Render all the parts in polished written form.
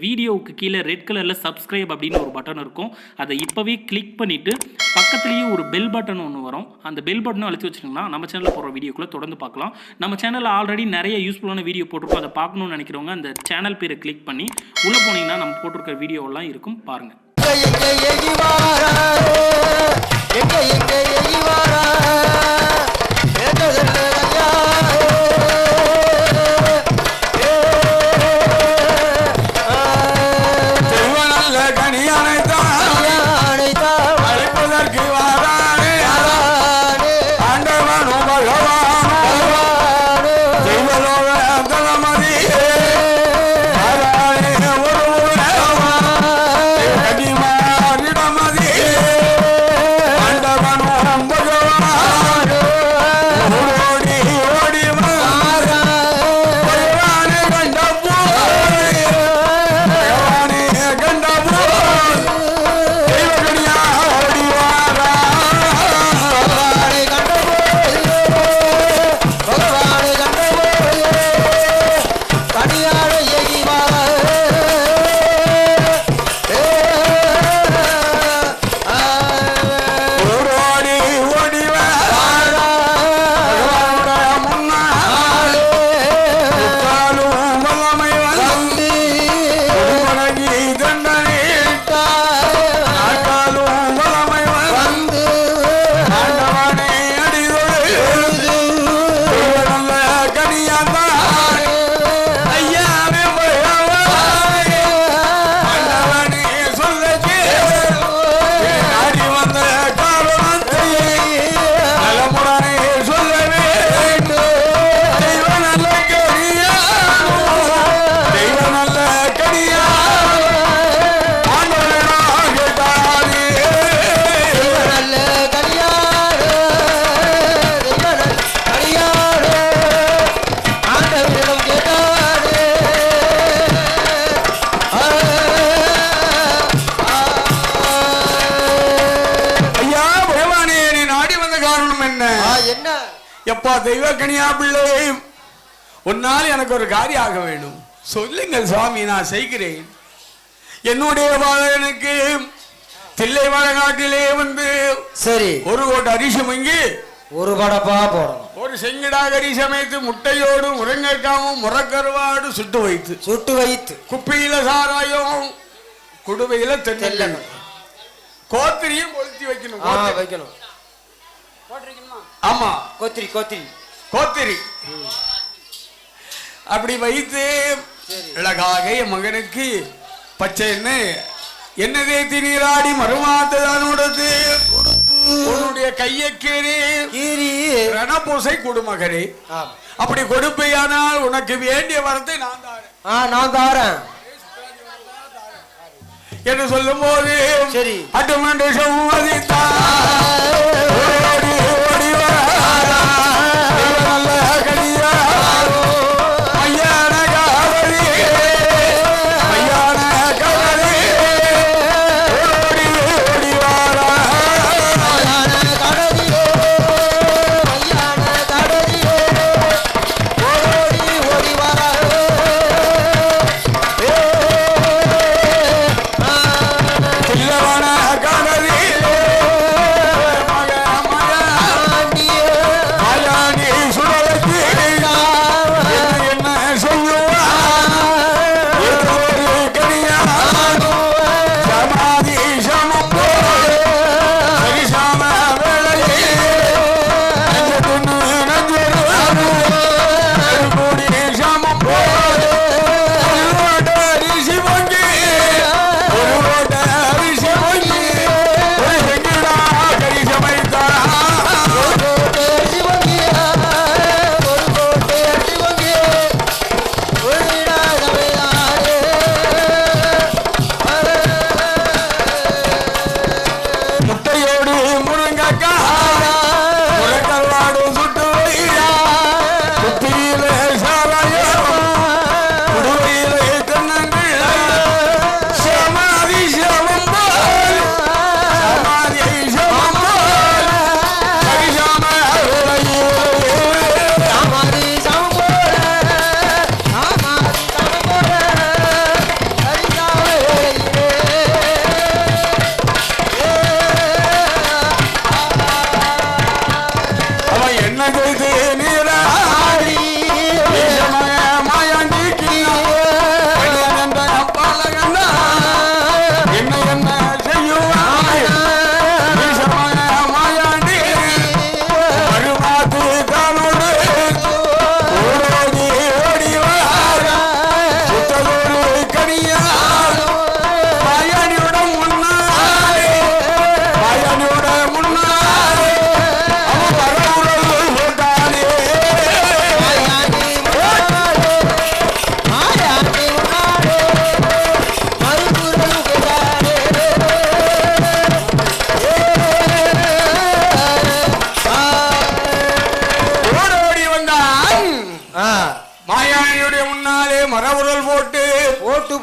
வீடியோவுக்கு கீழே ரெட் கலரில் சப்ஸ்கிரைப் அப்படின்னு ஒரு பட்டன் இருக்கும். அதை இப்போவே கிளிக் பண்ணிவிட்டு பக்கத்துலேயே ஒரு பெல் பட்டன் ஒன்று வரும். அந்த பெல் பட்டனும் அழுத்தி வச்சிங்கன்னா நம்ம சேனலில் போகிற வீடியோக்குள்ளே தொடர்ந்து பார்க்கலாம். நம்ம சேனலில் ஆல்ரெடி நிறைய யூஸ்ஃபுல்லான வீடியோ போட்டிருக்கோம். அதை பார்க்கணும்னு நினைக்கிறவங்க அந்த சேனல் பேரை கிளிக் பண்ணி உள்ளே போனீங்கன்னா நம்ம போட்டிருக்கிற வீடியோவெல்லாம் இருக்கும், பாருங்கள். எப்பா தெய்வ கனியா பிள்ளை, உன்னால் எனக்கு ஒரு காரியம் ஆக வேண்டும். சொல்லுங்கள் சுவாமி, நான் செய்கிறேன். என்னுடைய பாலகனுக்கு தில்லை வளநாட்டிலே வந்து சரி ஒரு கோட்டை அரிசி மங்கி ஒரு படப்பா போடணும். ஒரு செங்கடாக அரிசி சமைத்து முட்டையோடு முருங்கைக்காவும் முறக்கருவாடு சுட்டு வைத்து குப்பியில சாராயம் குடுவையில தென்னை கோத்திரியும் கொளுத்தி வைக்கணும். ஆமா, கோத்திரி அப்படி வைத்து அழகாக என் மகனுக்கு பச்சை என்னதே திணீராடி மறுமாத்ததானோடது உன்னுடைய கையை கீறி ரணபூசை கொடுமகரே. அப்படி கொடுப்பையானால் உனக்கு வேண்டிய வரத்தை நான் தாரேன் என்று சொல்லும் போது சரி அட்டுமன்று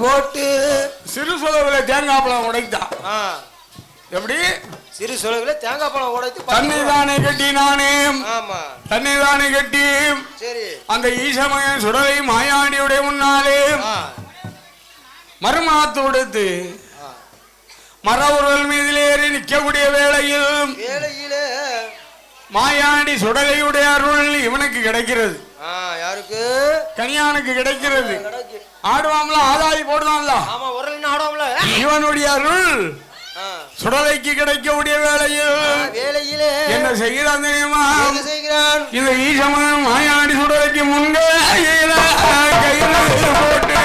போட்டு சிறு சொலவுல தேங்காய் பழம் உடைத்தான். எப்படி சிறு சொலவுல தேங்காய் பழம் உடைத்து தண்ணி தானே கட்டி நானே. ஆமா தண்ணி தானே கட்டி சரி அந்த ஈசமயன் சுடலை மாயாண்டியுடைய முன்னாலே மறுமாத்து உடுத்து மரவுரல் மீதில் ஏறி நிற்கக்கூடிய வேளையில் மாயாண்டி சுடலையுடைய அருள் இவனுக்கு கிடைக்கிறது. யாருக்கு? கனியானுக்கு கிடைக்கிறது. ஆடுவாங்களா? ஆதாரி போடுவாங்களா? இவனுடைய அருள் சுடலைக்கு கிடைக்கக்கூடிய வேளையில் என்ன செய்கிறான் தெரியுமா? இந்த ஈசமன் மாயாண்டி சுடலைக்கு முன்பே கயிறு போட்டு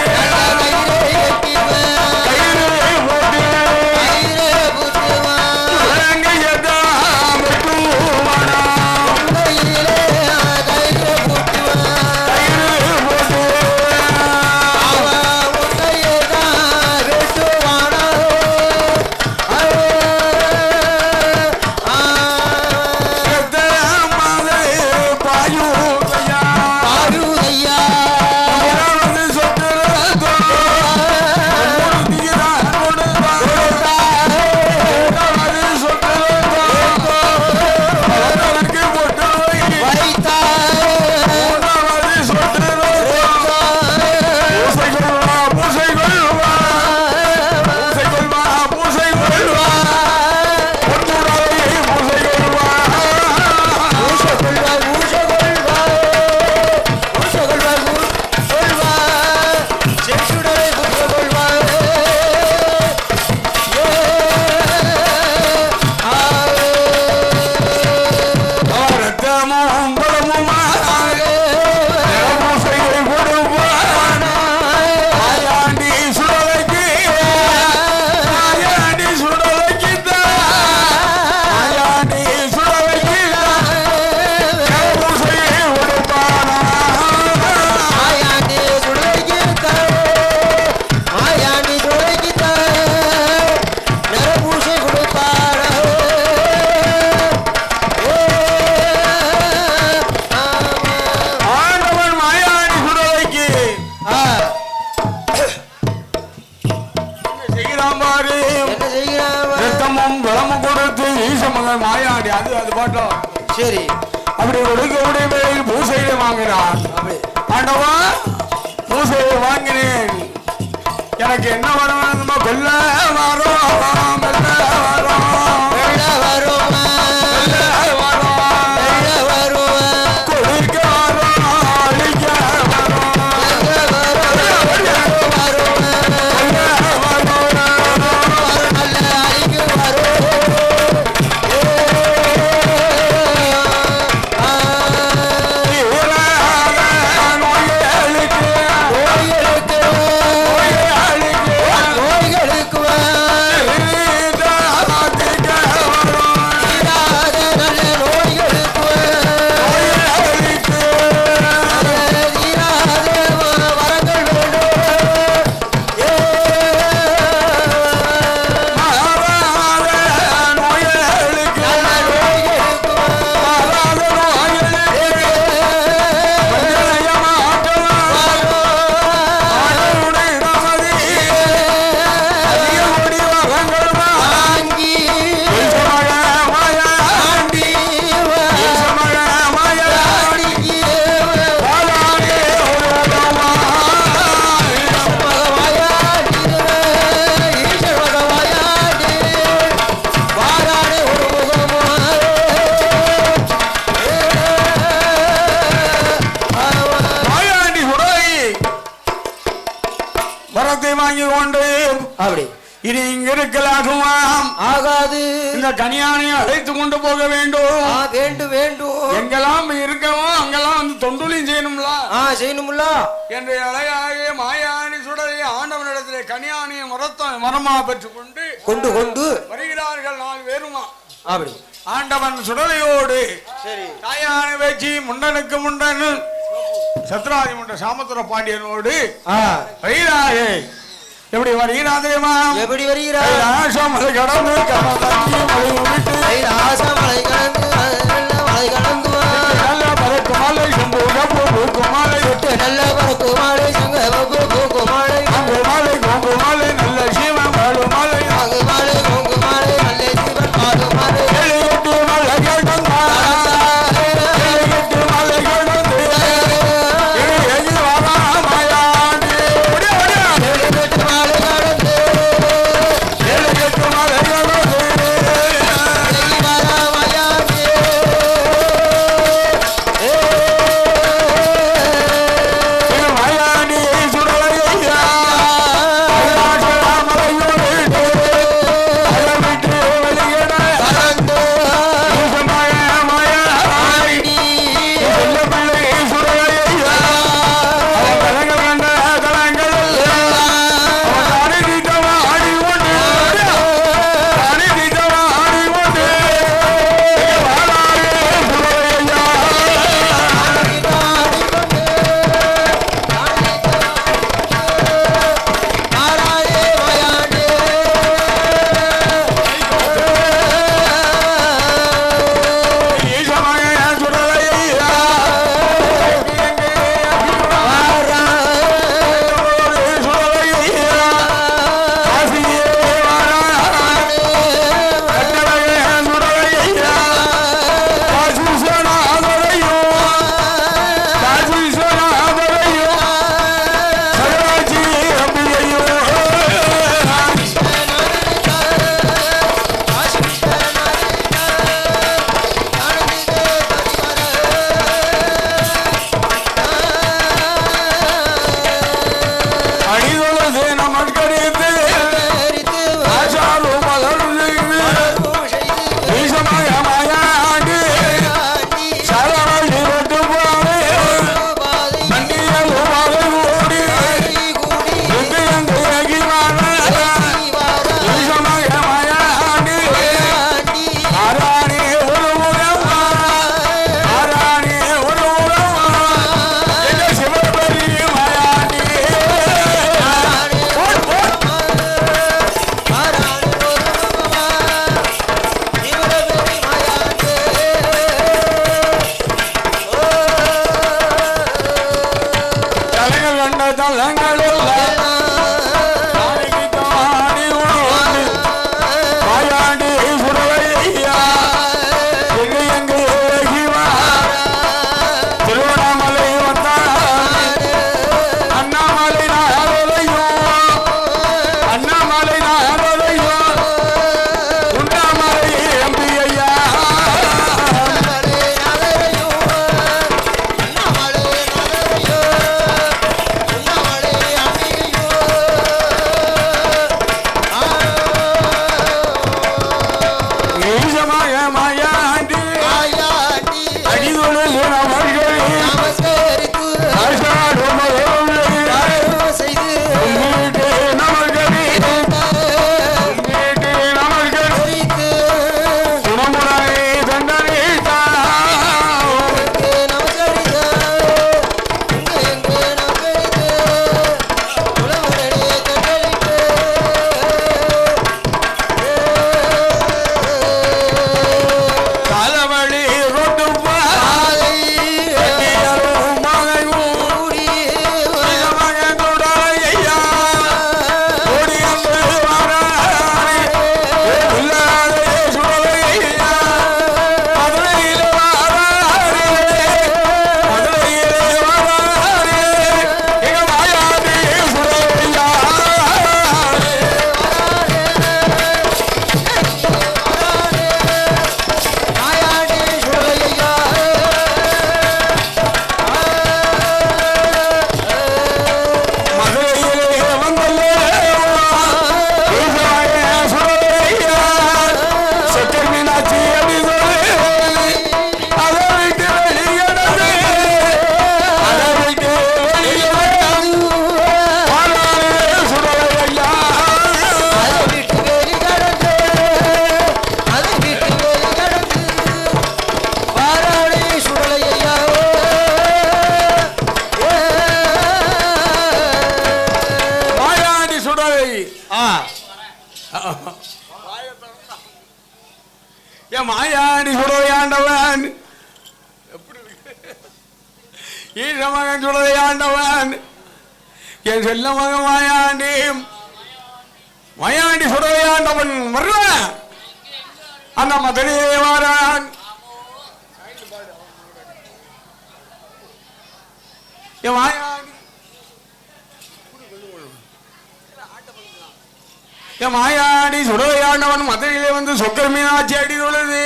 மாயாண்டி அது அது பாட்டம் சரி. அப்படி ஒடுக்கக்கூடிய வேலையில் பூசையை வாங்கினான். ஆண்டவா பூசையை வாங்கினேன், எனக்கு என்ன வரணும்? வெள்ள வரும் வெள்ள வரும் வெள்ள வரும் வெள்ள வரும் கொடுக்க வரும் அழிக்க இனி இங்க இருக்கலாகுமாம் ஆகாது. இந்த கனியானை அழைத்து கொண்டு போக வேண்டும். வேண்டும் வேண்டும். எங்கெல்லாம் இருக்கவும் அங்கெல்லாம் வந்து தொண்டுலையும் செய்யணும்ல. செய்யணும்ல என்று அழகாக மாயாணி சுடலை ஆண்டவனிடத்திலே கனியானியை மரமா பெற்று கொண்டு கொண்டு கொண்டு வருகிறார்கள். 4 பேருமா அப்படி ஆண்டவன் சுடலையோடு தாயான வேச்சி முண்டனுக்கு முண்டன் சத்ராதி முண்ட சாமத்துர பாண்டியனோடு வருகிறாயே. எப்படி வருகிறான் தெரியுமா? எப்படி வருகிறார்? ஆசமலை கடந்து ஆசமலை கடந்து மலை கடந்து நல்ல பறக்கு மாலை செம்பு பூக்கு மாலை நல்ல பறக்கு மாலை செங்க பூக்கு மாலை அங்கு மாலை என் மாயாண்டி சுடவையாண்டவன் ஈச மகன் சுடவையாண்டவன் என் செல்ல மகன் மாயாண்டி சுடவையாண்டவன் வர்றான் அந்த மதுரையே வாரான் என் மாயாண்டி என் மாயாண்டி சுடவையாண்டவன் மதுரையிலே வந்து சொக்கர் மீனாட்சி அடி தொழுது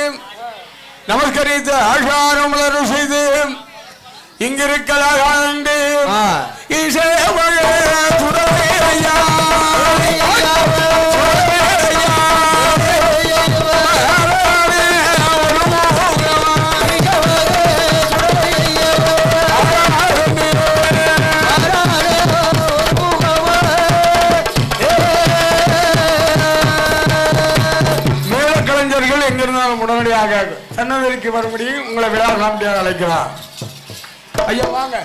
நமஸ்கரித்து ஆசாரம் மலரும் செய்து இங்கிருக்கலாண்டு மேலக்கலைஞர்கள் எங்கிருந்தாலும் உடனடியாக சன்னதிக்கு வரும்படி உங்களை விழா காமெடியாக அழைக்கிறார். ஐயா வாங்க.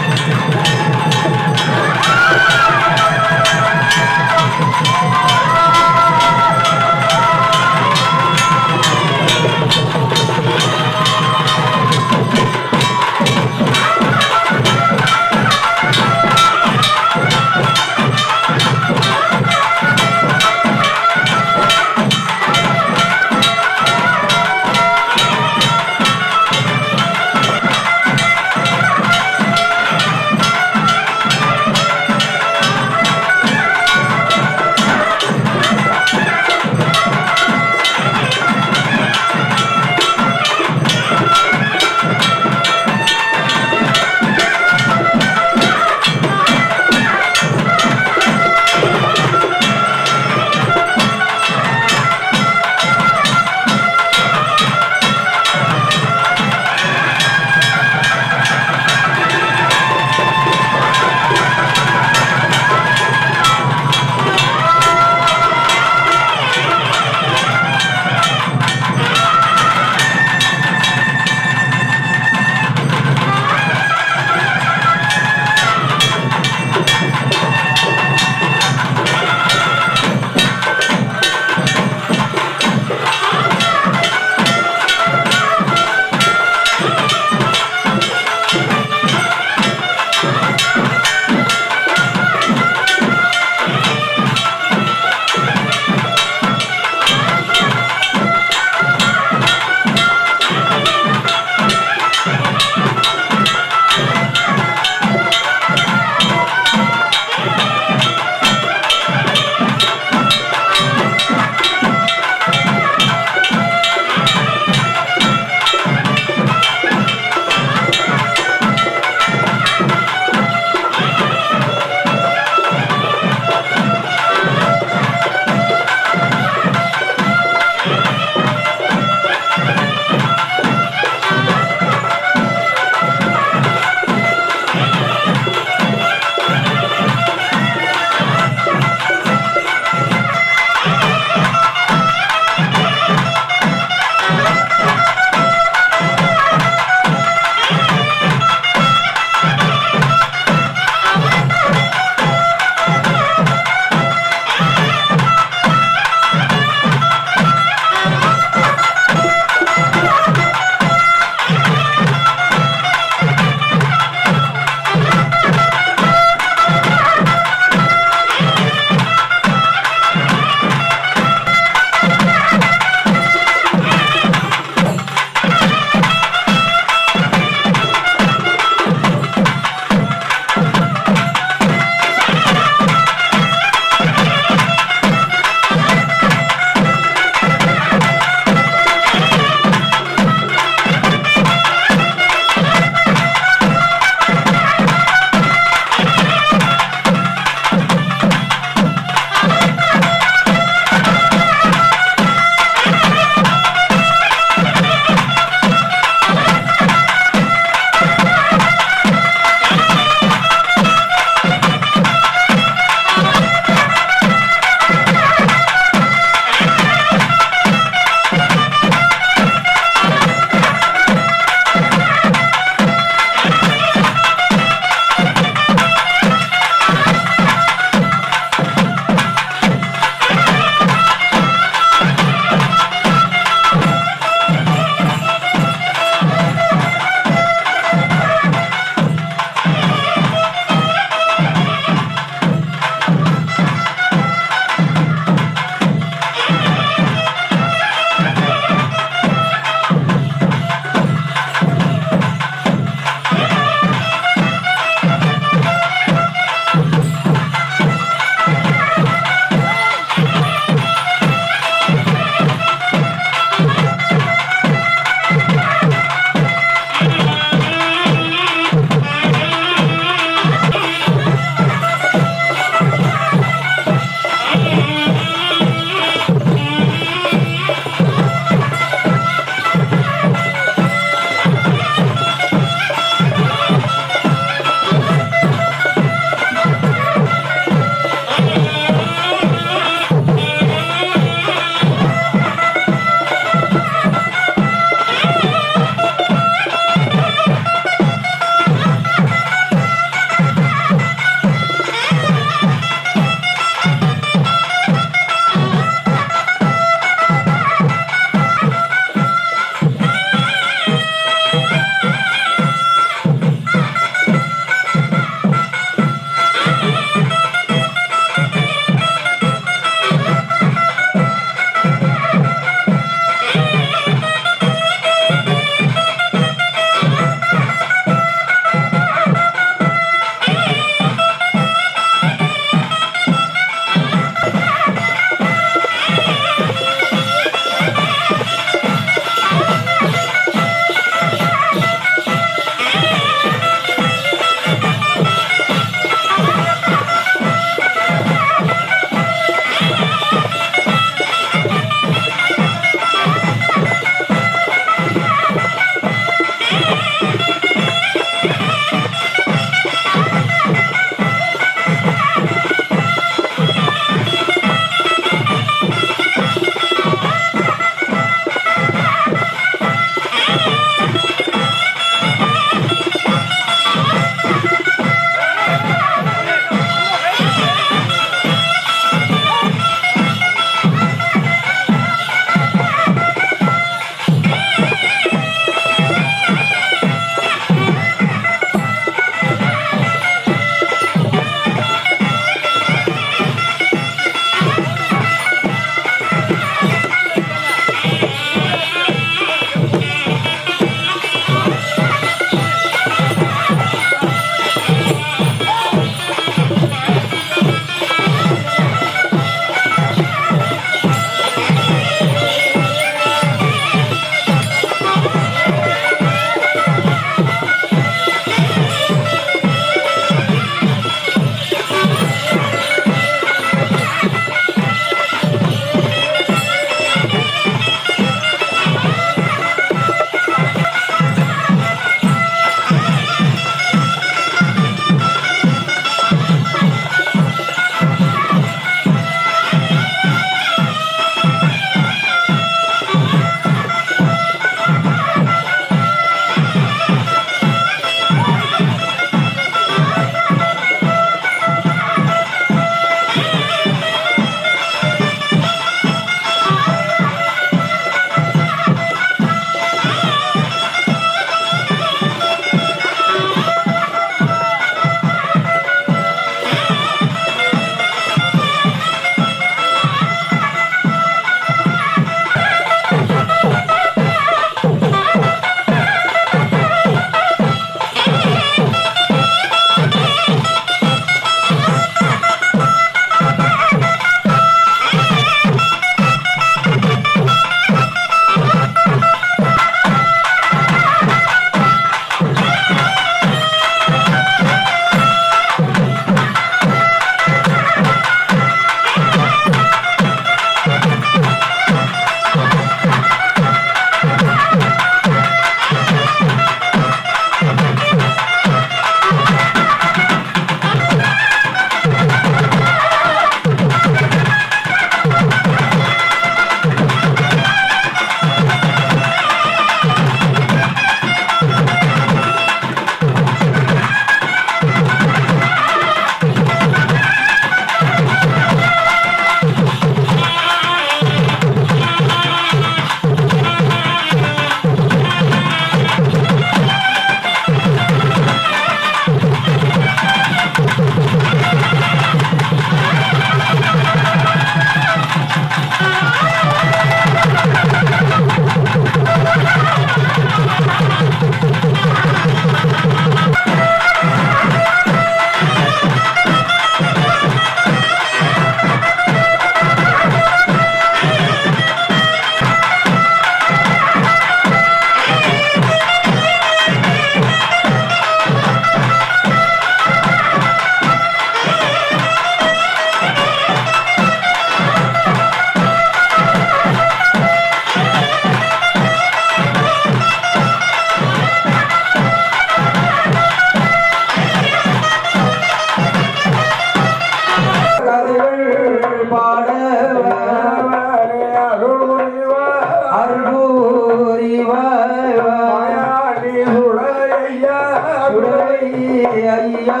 ஐயா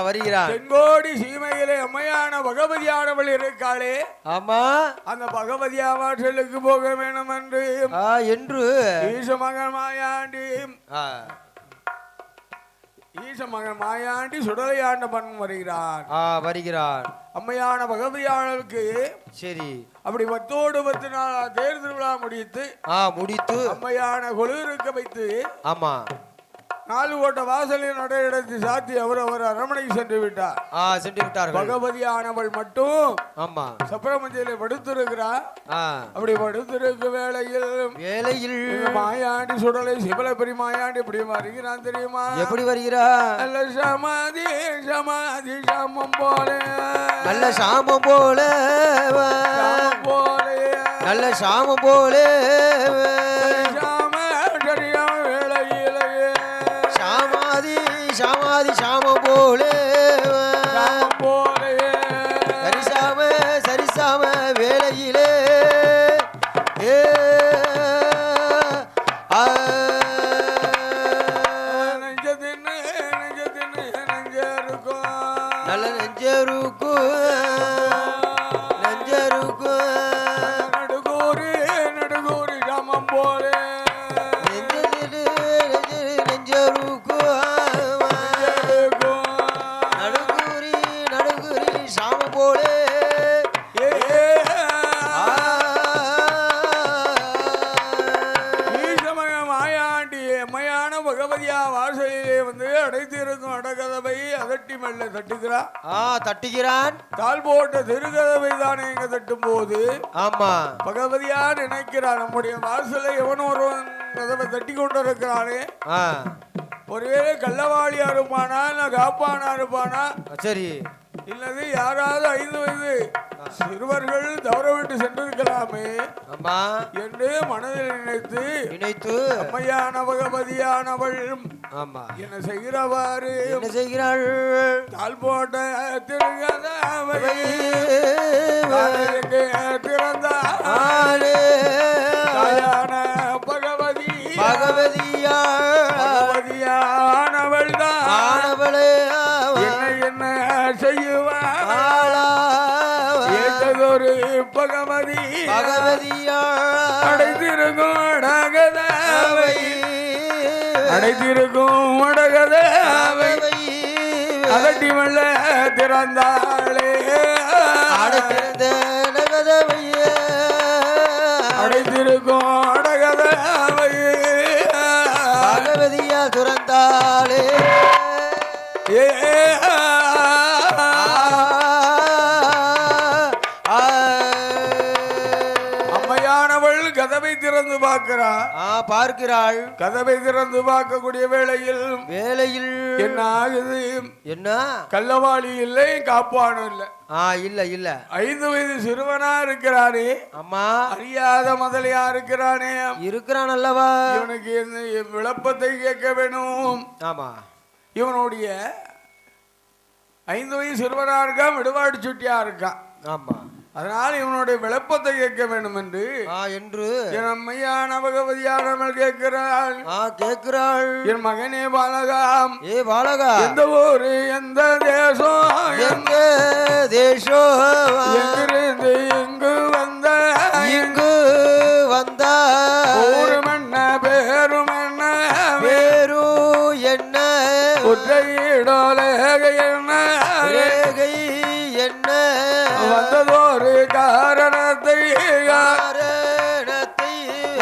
வருகிறார். தென்கோடி சீமையிலே அம்மையான பகவதியானவள் இருக்காளே. ஆமா, அந்த பகவதியாவாற்றலுக்கு போக வேணும் என்று ஈசமகன் மாயாண்டி சுடலையாண்டவன் வருகிறார். அம்மையான பகவதியானவளுக்கு சரி அப்படி 10 நாள் தேர் திருவிழா முடித்து அம்மையான கொலுவிருக்க வைத்து ஆமா 4 ஓட்ட வாசலில் நடையெடுத்து சாத்தி அவர் அரண்மனைக்கு சென்று விட்டார். பகவதியானவள் மட்டும் ஆமா சப்ரமஞ்சையில படுத்திருக்கிறார். அப்படி படுத்திருக்க வேளையில் மாயாண்டி சுடலை சிவலபெரி மாயாண்டி எப்படி வருகிறான் தெரியுமா? எப்படி வருகிறார்? நல்ல சமாதி சாமம் போல நல்ல சாமம் போல சாமம் போலே சரிசாம வேளையிலே நல்ல நெஞ்சருக்கும் நடுகூரி சாமம் போலே தட்டுகிறான். தாள் போட்ட திருகதவை தானே இங்க தட்டும் போது ஆமா பகவதியா நினைக்கிறான் நம்முடைய வாசலை எவன் ஒருவன் கதவை தட்டி கொண்டு இருக்கிறானே. ஒருவேளை கள்ளவாளியா இருப்பானா இல்ல காப்பானா இருப்பானா சரி இல்லது யாராவது 5 வயது சிறுவர்கள் தவற விட்டு சென்றிருக்கலாமே என்று மனதில் நினைத்து அம்மையான பகவதியானவள் என்ன செய்கிறாள்? தாள் போட்ட திருகதவை திறந்தாயான பகவதியானவள் தான் என்ன செய்வாள்? ஏற்றதொரு பகவதியா அடைத்திருக்கும் அடகதாவை அதட்டி மெல்ல திறந்தாளே. அடைத்திருக்கும் அடகதாவை பகவதியா துறந்தாளே. கதவை திறந்து பார்க்கிறாள். கதவை திறந்து பார்க்கக்கூடிய வேளையில் என்ன ஆகுது? என்ன கள்ளவாளி இல்லை, காப்பானும் இல்ல. 5 வயது சிறுவனா இருக்கிறானே. அம்மா அறியாத முதலியா இருக்கிறான் அல்லவா? இவனுக்கு விளப்பத்தை கேட்க வேணும். ஆமா இவனுடைய 5 வயது சிறுவனா இருக்கான், விடுபாடு சுட்டியா இருக்கான். ஆமா அதனால இவனுடைய விளப்பத்தை கேட்க வேண்டும் என்று என் அம்மையான பகவதியானவள் கேட்கிறாள். என் மகனே பாலகா, எந்த ஊரு எந்த தேசம் எங்கிருந்து இங்கு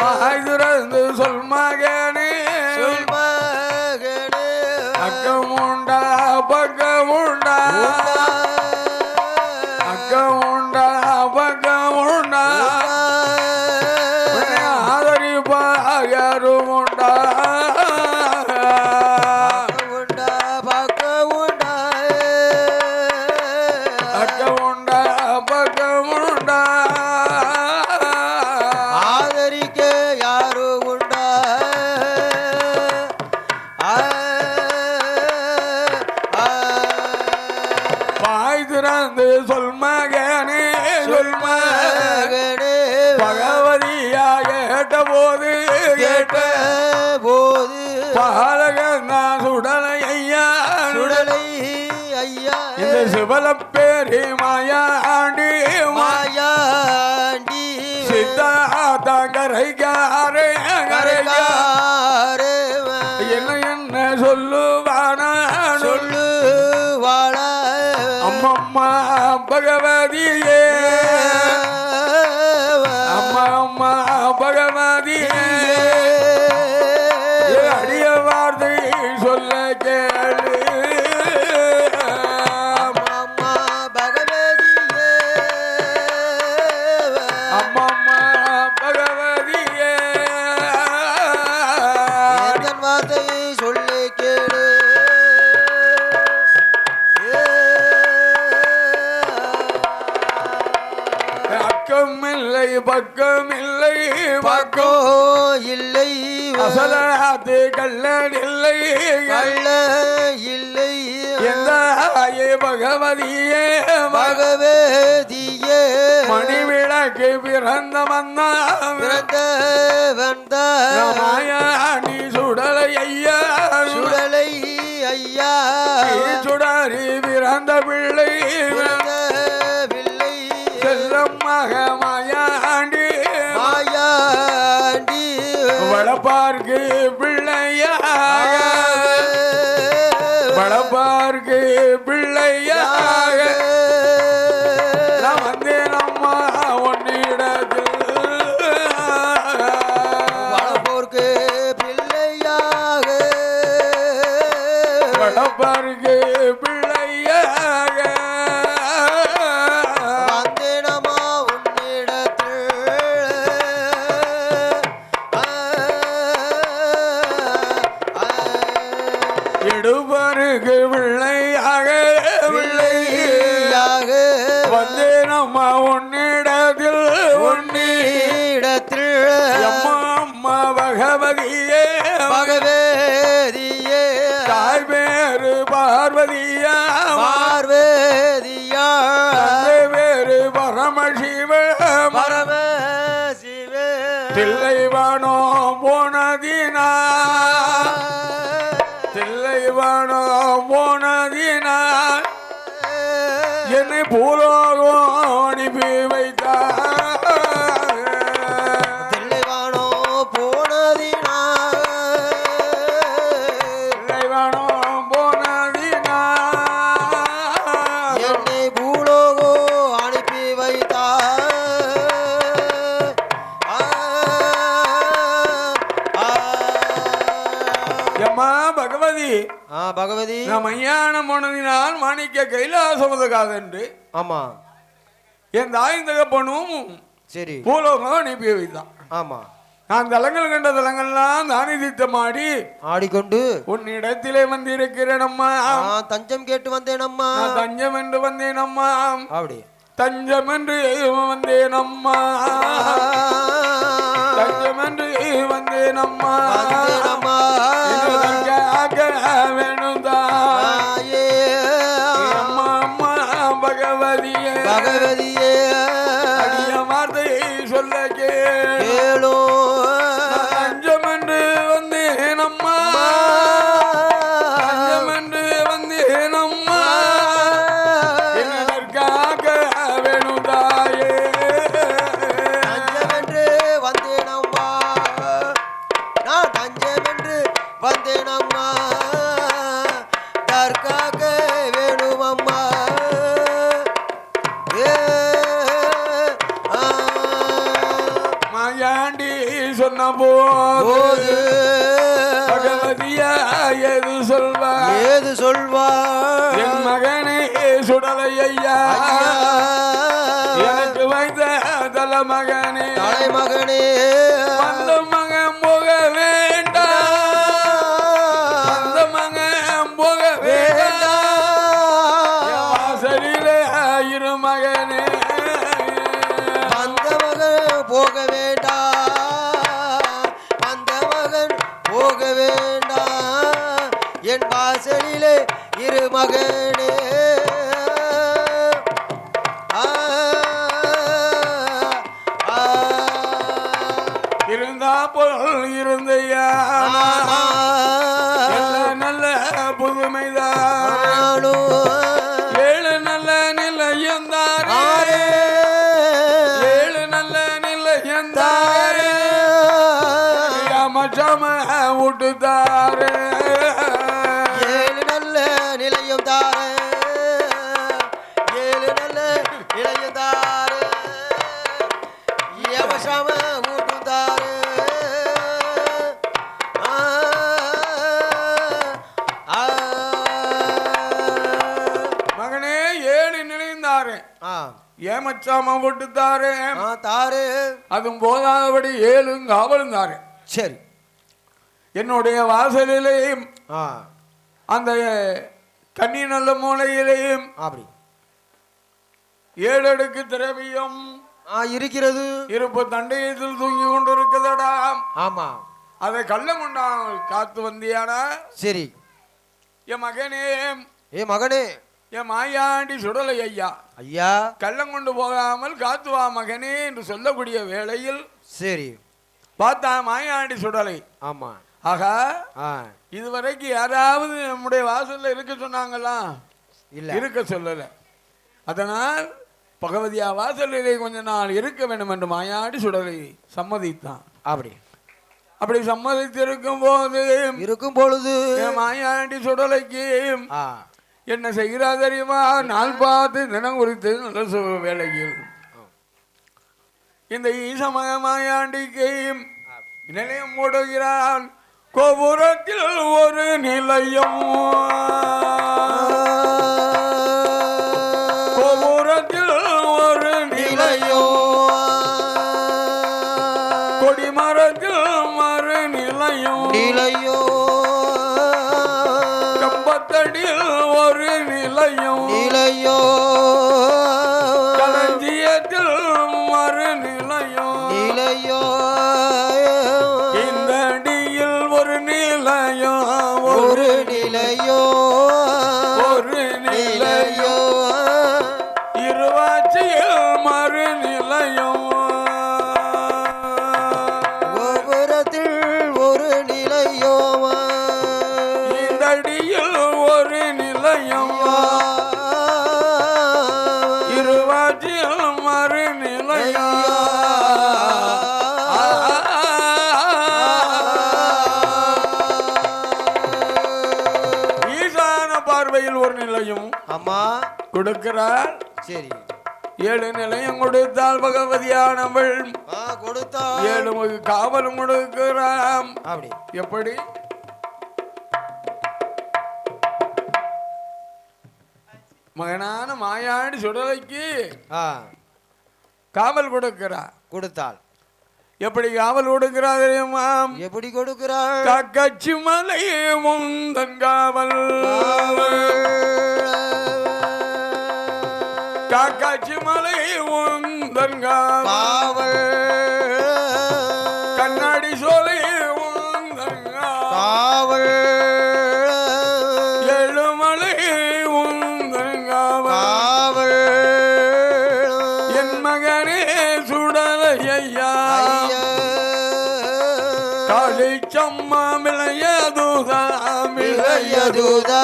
வாய் திறந்து சொல் மகனே சொல் மகனே அக்கம் உண்டா பக்கம் உண்டா அக்கம் உண்டா பக்கம் உண்டா ஆதரிப்பா யாரும் உண்டா உண்டா பக்கம் உண்டா அக்கம் உண்டா பக்கம் உண்டா ஆதரிக்க யாரு உண்டா வாய் திறந்து சொல் மகனே சொல் மகனே பகவதியாக கேட்ட போது கேட்ட போது பாலகன் நான் சுடலை ஐயா சுடலை ஐயா இந்த சிவல பேரி மாயாண்டி மாயாண்டி சித்தாத்தா கரைக்காரே கரைக்காரே கரைக்காரே என்ன என்ன சொல்லுவானா சொல்லு வாழ அம்மம்மா பகவதியே அம்மா அம்மா பகவதியே அடிய வார்த்தை சொல்ல கேளு அம்மா பகவதியே அம்மம்மா பகவதியே என் வார்த்தையை சொல்லி கேளு அக்கம் இல்லை பக்கம் இல்லை பக்கோ இல்லை அசலாத்து கள்ளன் இல்லை கள்ள இல்லை எந்த ஆயே பகவதியே பகவதியே மணிவிளக்கு பிறந்த வந்தா பிறந்த வந்த மாயாணி சுடலை ஐயா சுடலை ஐயா சுடாரி பிறந்த பிள்ளை பிறந்த பிள்ளை செல்லம் மக மாயாண்டி மாயாண்டி வளப்பார்க்கு பிள்ளையாக வளப்பார்க்கு பிள்ளையாக நான் வந்தேன் அம்மா உன்னிடத்தில் வளப்போர்க்கு பிள்ளையாக வளப்பார்க்கு பிள்ளையாக வந்தேனமா உன்னிடத்தில் எடுபருக்கு பிள்ளையாக பிள்ளையாக வந்தேன் அம்மா உன்னிடத்தில் உன்னிடத்தில் அம்மா அம்மா பகவதியே பகவதியே தாய் பேரு பார்வதியா பார்வதியா தந்தை பேரு பரமசிவ பரம சிவே தில்லைவானோ போனதினா தில்லைவானோ போனதினா என்னை பூலோகம் அனுப்பி வைத்தார் தில்லைவானோ போனதினா தில்லைவானோ போனதினா என்னை பூலோகோ அனுப்பி வைத்தார் எம்மா பகவதி பகவதி நான் மையானம் போனதினால் மாணிக்க கைலாசமுதகாதென்று ஆமா என் தாய் தகப்பனும் சரி பூலோகம் அனுப்பி வைத்தான் ஆமா நான் தலங்கள் கண்ட தலங்கள்லாம் தானி திட்டமாடி ஆடிக்கொண்டு உன்னிடத்திலே வந்திருக்கிறேன் அம்மா தஞ்சம் கேட்டு வந்தேன் அம்மா நான் தஞ்சம் என்று வந்தேன் அம்மா அப்படி தஞ்சம் என்று வந்தேன் அம்மா தஞ்சம் என்று வந்தேன் அம்மா வந்தேன் அம்மா. வேணும் தான் அம்மா அம்மா பகவதியே பகவதியே அடிய வார்த்தை சொல்ல கேளு கேளோ தஞ்சம் என்று வந்தேன் அம்மா தஞ்சம் என்று வந்தேன் அம்மா என்னதற்காக வேணும் தாயே தஞ்சமென்று வந்தேன் அம்மா சொன்ன போது பகவதியா ஏது சொல்வார் என் மகனே சுடலை ஐயா எனக்கு வைத்த தலைமகனே அந்த மகன் போக வேண்டாம் அந்த மகன் போக வேண்டாம் வாசலிலே இரு மகனே அந்த மகன் போக வேண்டாம் அந்த மகன் போக வேண்டாம் என் வாசலிலே இரு மகனே இருந்தா போல் இருந்தையா நல்ல புதுமைதான் ஏழு நல்ல நிலையந்தாரே ஏழு நல்ல நிலையந்தாரே மச்சம விட்டுத்தாரே ஏழு நல்ல நிலையம் தாரே ஏழு நல்ல நிலையம் தாரே யமசம ஊட்டும் தாரே மகனே ஏழு நிலையந்தாரே ஏமச்சாம விட்டுத்தாரே தாரே அதுவும் போதாதபடி ஏழு காவலும் தாரே சரி என்னுடைய வாசலிலேயும் அந்த கன்னி நல்ல மூலையிலேயும் அப்படி 7 அடுக்கு திரவியம் இருக்கிறது இருப்பு தண்டையத்தில் தூங்கி கொண்டிருக்குதடா ஆமா அதை கள்ளம் கொண்டால் காத்து வந்தியாடா சரி என் மகனே மகனே என் மாயாண்டி சுடலை ஐயா ஐயா கள்ளம் கொண்டு போகாமல் காத்து வா மகனே என்று சொல்லக்கூடிய வேளையில் சரி பார்த்தா மாயாண்டி சுடலை ஆமா ஆகா இதுவரைக்கும் யாராவது நம்முடைய வாசல்ல இருக்க சொன்னாங்களா இல்ல இருக்க சொல்லல அதனால் பகவதியா வாசலிலே கொஞ்ச நாள் இருக்க வேண்டும் என்று மாயாண்டி சுடலை சம்மதித்தான் அப்படி சம்மதித்து இருக்கும் பொழுது மாயாண்டி சுடலைக்கு என்ன செய்கிறா தெரியுமா நாள் பார்த்து தினம் குறித்து நல்ல வேலையில் இந்த ஈசமய மாயாண்டிக்கு நிலையம் போடுகிறான் கோபுரத்தில் ஒரு நிலையம் கோபுரத்தில் ஒரு நிலையம் கொடிமரத்தில் மறு நிலையம் கம்பத்தடியில் ஒரு நிலையம் களஞ்சியத்தில் மறு நிலையம் இந்த அடியில் ஒரு நிலையம் ஒரு நிலையம் இருவாச்சியில் மறு நிலையம் கோபுரத்தில் ஒரு நிலையம் இந்த அடியில் ஒரு நிலையம் இருவாச்சியில் மறு நிலையம் பார்வையில் ஒரு நிலையம் அம்மா கொடுக்கிறார் சரி 7 நிலையம் கொடுத்தால் பகவதியானவள் கொடுத்தால் 7 காவலும் கொடுக்கிறாம் அப்படி எப்படி மகனான மாயாண்டி சுடலைக்கு காவல் கொடுத்தாள் எப்படி காவல் கொடுக்கிறார் தெரியுமா எப்படி கொடுக்கிறாள் காக்காட்சி மலை முந்தன் காவல் காக்காட்சி மலை முந்தன் காவல் கண்ணாடி சோலை முந்தன் காவல் எழுமலை முந்தன் காவல் என் மகனே சுடலை ஐயா காளிச்சம்மா மிளையதுதா மிளையதுதா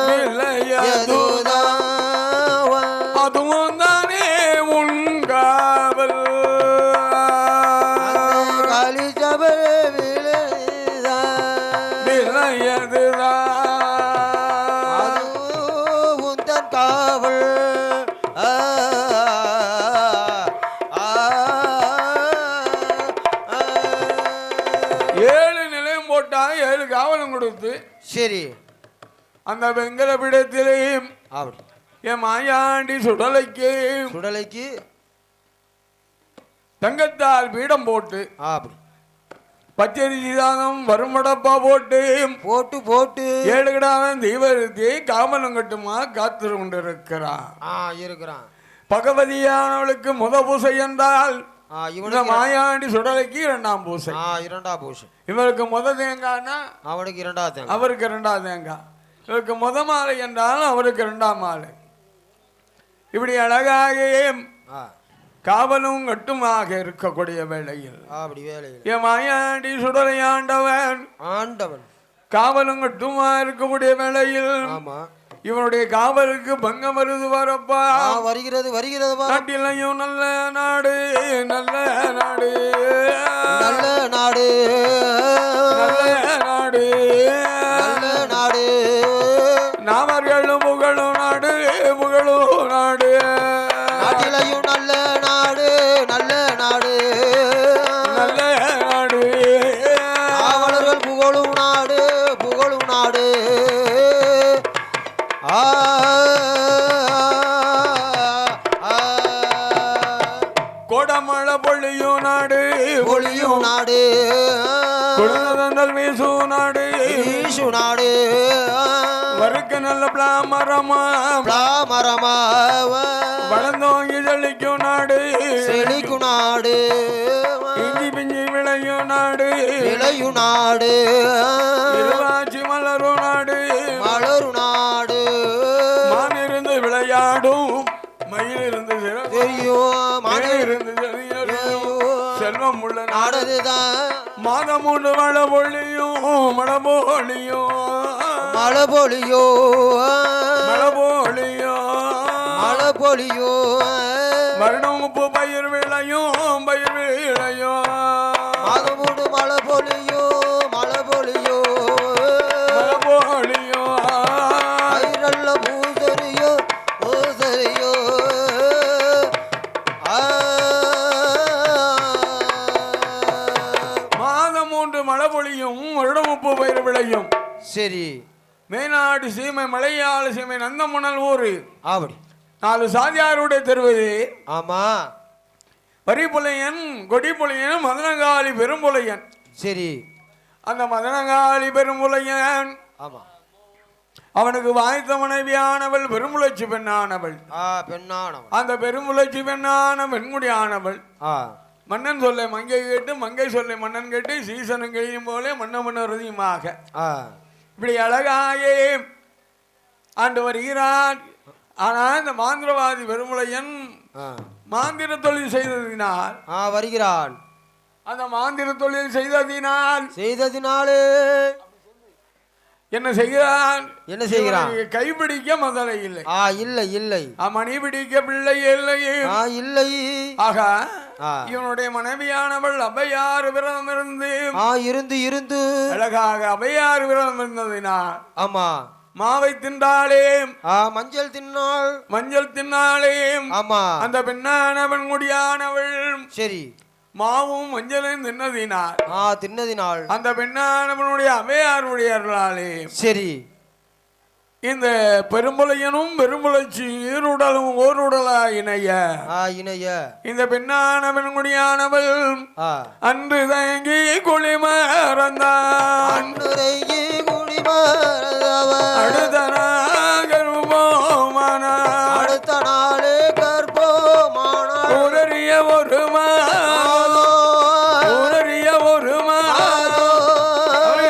மிளையதுதா அதுவும் தானே உன் காவல் காளிச்சபல் மிளையதுதா மிளையதுதா உந்தன் காவல் 7 நிலையம் போட்டா 7 காவலும் கொடுத்து சரி அந்த வெங்கல பிடத்திலேயும் அப்படி என் மாயாண்டி சுடலைக்கு தங்கத்தால் பீடம் போட்டு அப்படி பச்சரிசி தானம் வருமடப்பா போட்டு போட்டு போட்டு 7 கிடாரம் தீபத்தை காமலம் கட்டுமா காத்து கொண்டிருக்கிறான் இருக்கிறான். பகவதியானவளுக்கு முத பூசை என்றால் இவனுக்கு மாயாண்டி சுடலைக்கு 2ஆம் பூசை. 2ஆம் பூசை. இவருக்கு முத தேங்காய்னா அவனுக்கு 2ஆம் தேங்காய், அவருக்கு 2ஆம் தேங்காய். இவருக்கு முத மாலை என்றால் அவருக்கு 2ஆம் மாலை. இப்படி அழகாக காவலும் கட்டுமாக இருக்கக்கூடிய வேளையில் அப்படி வேலையில் என் மாயாண்டி சுடலை ஆண்டவன் காவலும் கட்டுமா இருக்கக்கூடிய வேளையில் ஆமா இவனுடைய காவலுக்கு பங்கம் வருது வரப்பா. வருகிறது நாட்டிலையும் நல்ல நாடு நல்ல நாடு நல்ல நாடு நல்ல நாடு நல்ல நாடு நாமர்களும் புகழும் நாடு புகழும் நாடு நாட்டிலையும் நல்ல நாடு நல்ல நாடு நல்ல நாடு காவலர்கள் புகழும் நாடு புகழும் நாடு. கோடமழை பொழியும் நாடு பொழியும் நாடு குழந்தல் வீசு நாடு வீசு நாடு வருக்கு நல்ல பிளாமரமா வளர்ந்தோங்கி செழிக்கும் நாடு செழிக்கும் நாடு இஞ்சி பிஞ்சி விளையும் நாடு விளையும் நாடு இருவாச்சி மலரும் நாடு மலரும் நாடு மானிருந்து விளையாடும் மயிலிருந்து தெரியும் மயிலிருந்து செல்வம் உள்ள நாடுதான் மாதம் உண்டு மழை பொழியும் மழை பொழியும் மழை பொழியோ மழை பொழியும் மழை பொழியோ வருடம் உப்பு பயிர் விளையும் மாதம் உண்டு மழை பொழியோ மழை பொழியோ மழை பொழியும் நல்ல பூசரியோ பூசரியோ மாதம் 3 மழை பொழியும் வருடம் உப்பு பயிர் விளையும். சரி மேநாடு சீமை மலையாள சீமை நந்தமுனல் ஊரு அப்படி 4 சாதியாருடைய தெருவது. ஆமா வரிபுலையன் கொடிபுலையன் மதனகாளி பெரும்புலையன். சரி அந்த மதனகாளி பெரும்புலையன் ஆமா அவனுக்கு வாய்த்த மனைவியானவள் பெருமுளச்சி பெண்ணானவள். பெண்ணானவள் அந்த பெருமுளச்சி பெண்ணான பெண்குடியானவள் மன்னன் சொல்ல மங்கை கேட்டு மங்கை சொல்ல மன்னன் கேட்டு சீசனும் கழியும் போல மன்னமன் ஹிருதியுமாக இப்படி அழகாயே ஆண்டு வருகிறான். ஆனால் இந்த மாந்திரவாதி பெருமுளையன் மாந்திர தொழில் செய்ததினால் வருகிறான். அந்த மாந்திர தொழில் செய்ததினாலே என்ன செய்கிறான் கைப்பிடிக்க முதலை இல்லை இல்லை மணி பிடிக்க பிள்ளை இல்லை ஆகா இவனுடைய மனைவியானவள் அபையாறு விரதம் இருந்து அழகாக அபையாறு விரதம் இருந்ததினால் ஆமா மாவை தின்றாளே மஞ்சள் தின்னாளே ஆமா அந்த பெண்ணானவன் முடியானவள் சரி மாவும் மஞ்சளும் தின்னதினால் அந்த பெண்ணானவனுடைய அவையாருடைய அருளாலே சரி இந்த பெரும்புலையனும் பெரும்புலச்சி ஈருடலும் ஓருடலா இணைய இந்த பெண்ணானவன் முடியானவள் அன்று தயங்கி குளிமறந்தான் அடுத்த நாளே கர்ப்பமான ஒரு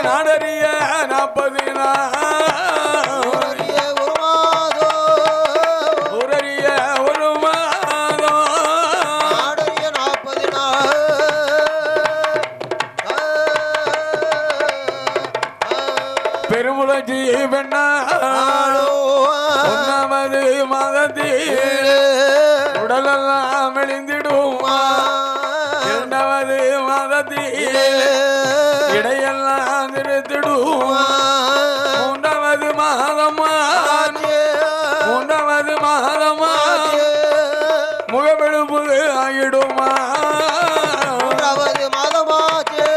நாடறிய 40 பெருமுளச்சி பெண்ணாளோ 1வது மாதத்தில் உடலெல்லாம் மெலிந்திடும் 2வது மாதத்தில் இடையெல்லாம் திருத்திடும் 3வது மாதமா முகவெழுப்பு ஆகிடுமா 3வது மாதமாச்சு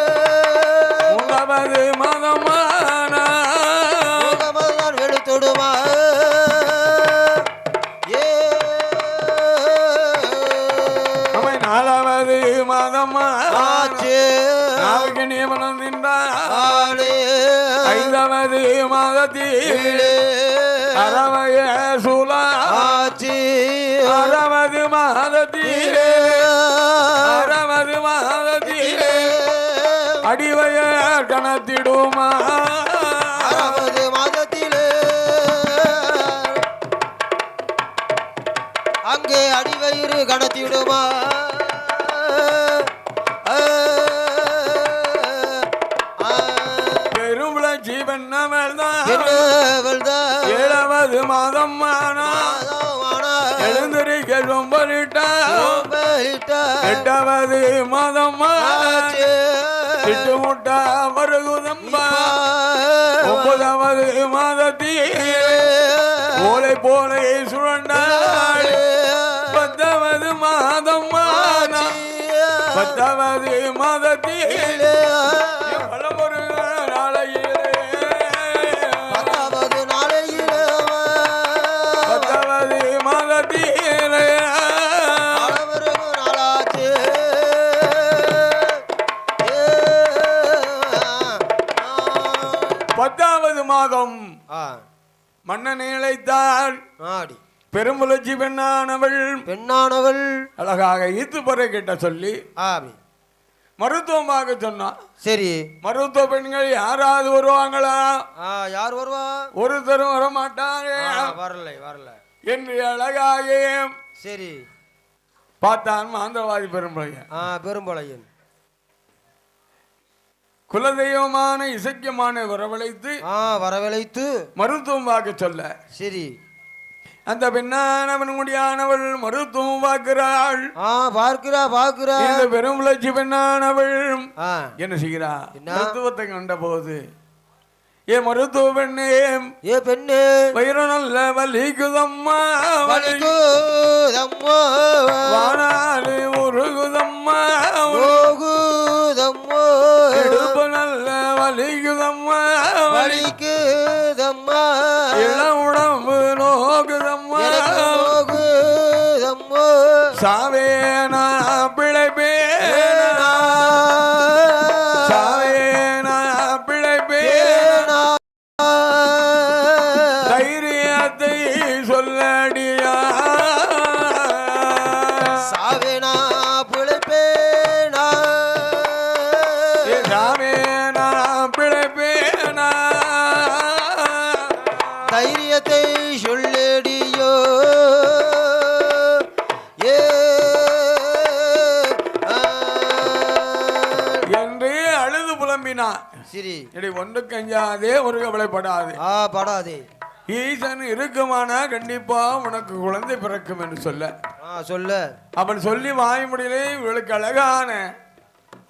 நாவுக்கு நியமனம் நின்றார் ஆளே 5வது மாதத்திலே அரவய சூலா ஆச்சி 6வது மாதத்திலே 6வது மாதத்திலே அடிவய கணத்திடுமா 6வது மாதத்திலே அங்கே அடிவயிறு கணத்திடுமா பெரும்புல ஜீவன் நம்மள்தான் என்னவள்தான் 7வது மாதம் ஆனா எழுந்திருக்க ரொம்பலிட்டா 8வது மாதம் திட்டு முட்டா மருகுதம்பா 9வது மாதத்திலே ஓலை போலை சுழண்டாள் 10வது மாதம் ஆனா 10வது மாதத்திலே பலமுரு நாளையிலே 10வது நாளையிலே 10வது மாதத்திலே அளவருகு நாளாச்சு 10வது மாதம் மன்னனை அழைத்தாள் நாடி பெரும்புலச்சி பெண்ணானவள் அழகாக ஈத்து பொறை கிட்ட சொல்லி ஆமி மருத்துவமாக சொன்னான். சரி மருத்துவ பெண்கள் யாராவது வருவாங்களா? யார் வருவா? ஒருத்தரும் வரமாட்டாங்க. வரல என்று அழகாக சரி பார்த்தான் மாந்திரவாதி பெரும்பளையன். பெரும்பளையன் குலதெய்வமான இசைக்கியமான வரவழைத்து மருத்துவம் பார்க்க சொல்ல சரி அந்த பெண்ணானவன் முடியானவள் மருத்துவம் பார்க்கிறாள். பார்க்கிறா இந்த பெரும்புலச்சி பெண்ணானவள் என்ன செய்கிறா? மருத்துவத்தை கண்ட போது ஏ மருத்துவ பெண்ணே வயிறு நல்ல வலிக்குதம்மா வானாலு உருகுதம்மா இடுப்பு நல்ல வலிக்குதம்மா இளம் உடம்பு நோக்குதம்மா சாவேனா பிழைப்பேனா தைரியத்தை சொல்லடியா சாவேனா பிழைப்பேனா தைரியத்தை சொல்லடியோ என்று அழுது புலம்பினான். சரி இடி ஒன்றுக்கு அஞ்சாதே ஒரு கவலைப்படாது படாதே ஈசன் இருக்குமானா கண்டிப்பா உனக்கு குழந்தை பிறக்கும் என்று சொல்ல அவன் சொல்லி வாய் முடியலே இவளுக்கு அழகான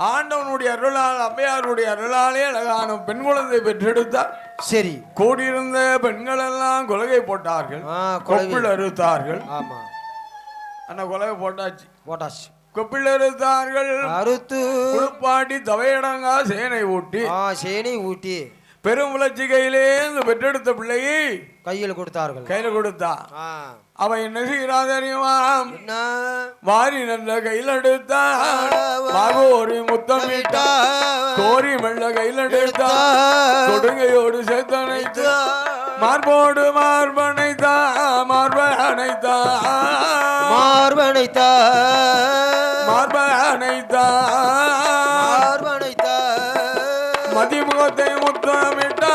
ஆண்டவனுடைய அருளால் அம்மையாருடைய அருளாலே அழகான பெண் குழந்தை பெற்றெடுத்தார். சரி கூடியிருந்த பெண்கள் எல்லாம் கொலகை போட்டார்கள், கொப்பில் அறுத்தார்கள். ஆமா அந்த கொலகை போட்டாச்சு கொப்பில் அறுத்தார்கள். அறுத்து குளிப்பாட்டி தவையடங்கா சேனை ஊட்டி பெரும் விளச்சி கையிலே இந்த பெற்றெடுத்த பிள்ளையை கையில் கொடுத்தா. அவன் என்ன செய்கிறா தெரியுமா? வாரி நல்ல கையில் எடுத்தா, மாகோரி முத்தமிட்டா, கோரி மெல்ல கையில் எடுத்தா, கொடுங்கையோடு சேர்த்தனைத்து மார்போடு மார்பனைத்தா மதிமுகத்தை முத்தமிட்டா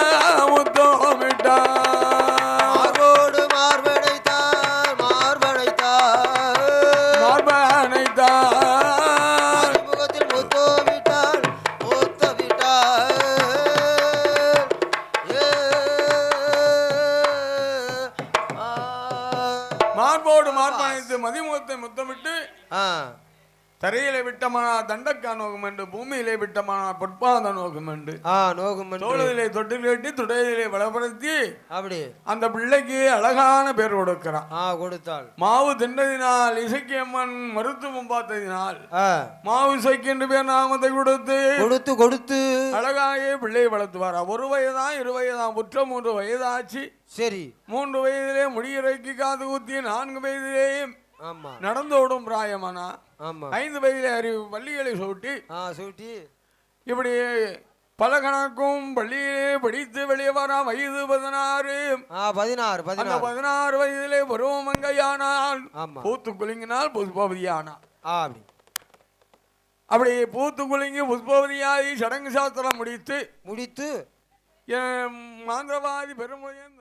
மார்போடு மார்பனைத்தா மதிமுகத்தில் முத்தமிட்டாள் மார்போடு மார்பனைத்து மதிமுகத்தை முத்தமிட்டு தரையிலே விட்டமானா தண்டக்கா நோகும் என்று பூமியிலே விட்டமானா பொற்பாத நோகும் என்று தோளிலே தொட்டு கட்டி துடையிலே வளப்படுத்தி அப்படி அந்த பிள்ளைக்கு அழகான பேர் கொடுத்தாள். மாவு தின்றதினால் இசைக்கியம்மன் மருத்துவம் பார்த்ததினால் மாவு இசைக்கு என்று பேர் நாமத்தை கொடுத்து அழகாக பிள்ளையை வளர்த்துவார். 1 வயதா 2 வயதா முற்ற 3 வயதாச்சு. சரி 3 வயதிலே முடியிறைக்கு காது ஊத்தி 4 வயதிலே நடந்தோடும் பிராயமானா 5 வயதிலே அறிவு பள்ளிகளை சூட்டி இப்படி பல கணக்கும் பள்ளியிலே படித்து வெளியே வர வயது 16. 16 அந்த 16 16 வயதிலே பருவமங்கையானால் ஆமா. பூத்து குலுங்கினால் புஷ்பவதியானாள். அப்படி அப்படி பூத்து குலுங்கி புஷ்பவதியாகி சடங்கு சாஸ்திரம் முடித்து முடித்து மாந்திரவாதி பெருமுறையன்